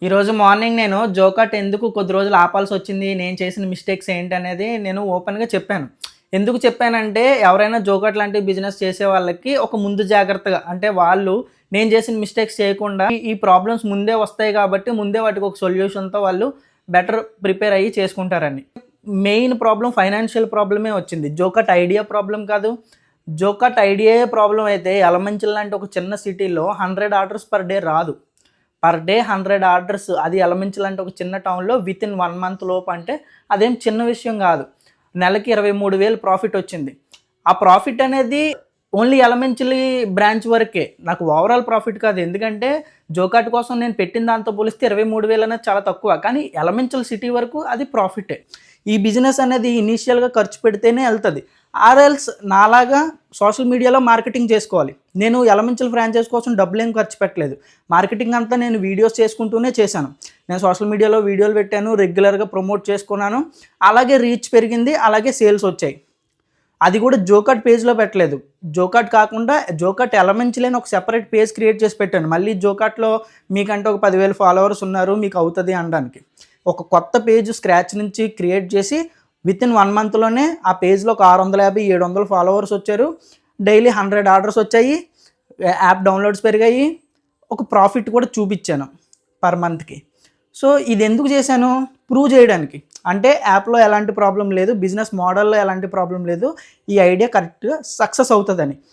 ఈరోజు మార్నింగ్ నేను జోకట్ ఎందుకు కొద్ది రోజులు ఆపాల్సొచ్చింది, నేను చేసిన మిస్టేక్స్ ఏంటనేది నేను ఓపెన్‌గా చెప్పాను. ఎందుకు చెప్పానంటే, ఎవరైనా జోకట్ లాంటి బిజినెస్ చేసే వాళ్ళకి ఒక ముందు జాగ్రత్తగా అంటే వాళ్ళు నేను చేసిన మిస్టేక్స్ చేయకుండా ఈ ప్రాబ్లమ్స్ ముందే వస్తాయి కాబట్టి, ముందే వాటికి ఒక సొల్యూషన్‌తో వాళ్ళు బెటర్ ప్రిపేర్ అయ్యి చేసుకుంటారని. మెయిన్ ప్రాబ్లమ్ ఫైనాన్షియల్ ప్రాబ్లమే వచ్చింది. జోకట్ ఐడియా ప్రాబ్లమ్ కాదు. జోకట్ ఐడియాయే ప్రాబ్లమ్ అయితే ఎలమంచిల్ లాంటి ఒక చిన్న సిటీలో 100 ఆర్డర్స్ పర్ డే రాదు. పర్ డే 100 ఆర్డర్స్ అది ఎలమంచిల్ అంటే ఒక చిన్న టౌన్‌లో వితిన్ 1 మంత్ లోపు అంటే అదేం చిన్న విషయం గాదు. నెలకి 23,000 ప్రాఫిట్ వచ్చింది. ఆ ప్రాఫిట్ అనేది ఓన్లీ ఎలమంచిలి బ్రాంచ్ వరకే. నాకు ఓవరాల్ ప్రాఫిట్ కాదు. ఎందుకంటే జోకాట్ కోసం నేను పెట్టిన దాంతో పోలిస్తే 23,000 అనేది చాలా తక్కువ. కానీ ఎలమంచిల్ సిటీ వరకు అది ప్రాఫిటే. ఈ బిజినెస్ అనేది ఇనీషియల్‌గా ఖర్చు పెడితేనే ఎళ్తది. ఆరెల్స్ నాలాగా సోషల్ మీడియాలో మార్కెటింగ్ చేసుకోవాలి. నేను ఎలమంచిల్ ఫ్రాంచైజ్ కోసం డబ్బులేం ఖర్చు పెట్టలేదు. మార్కెటింగ్ అంతా నేను వీడియోస్ చేసుకుంటూనే చేశాను. నేను సోషల్ మీడియాలో వీడియోలు పెట్టాను, రెగ్యులర్‌గా ప్రమోట్ చేసుకున్నాను. అలాగే రీచ్ పెరిగింది, అలాగే సేల్స్ వచ్చాయి. అది కూడా జోకట్ పేజ్‌లో పెట్టలేదు. జోకట్ కాకుండా జోకట్ ఎలమంచిల్ అని ఒక సెపరేట్ పేజ్ క్రియేట్ చేసి పెట్టాను. మళ్ళీ జోకట్‌లో మీకంటే ఒక 10,000 ఫాలోవర్స్ ఉన్నారు, మీకు అవుతది అనడానికి. ఒక కొత్త పేజ్ స్క్రాచ్ నుంచి క్రియేట్ చేసి వితిన్ 1 మంత్‌లోనే ఆ పేజ్‌లో ఒక 650, 700 ఫాలోవర్స్ వచ్చారు. డైలీ 100 ఆర్డర్స్ వచ్చాయి. యాప్ డౌన్‌లోడ్స్ పెరిగాయి. ఒక ప్రాఫిట్ కూడా చూపిచ్చాను పర్ మంత్‌కి. సో, ఇదెందుకు చేశాను? ప్రూవ్ చేయడానికి. అంటే యాప్‌లో ఎలాంటి ప్రాబ్లమ్ లేదు. బిజినెస్ మోడల్‌లో ఎలాంటి ప్రాబ్లమ్ లేదు. ఈ ఐడియా కరెక్ట్‌గా సక్సెస్ అవుతదని.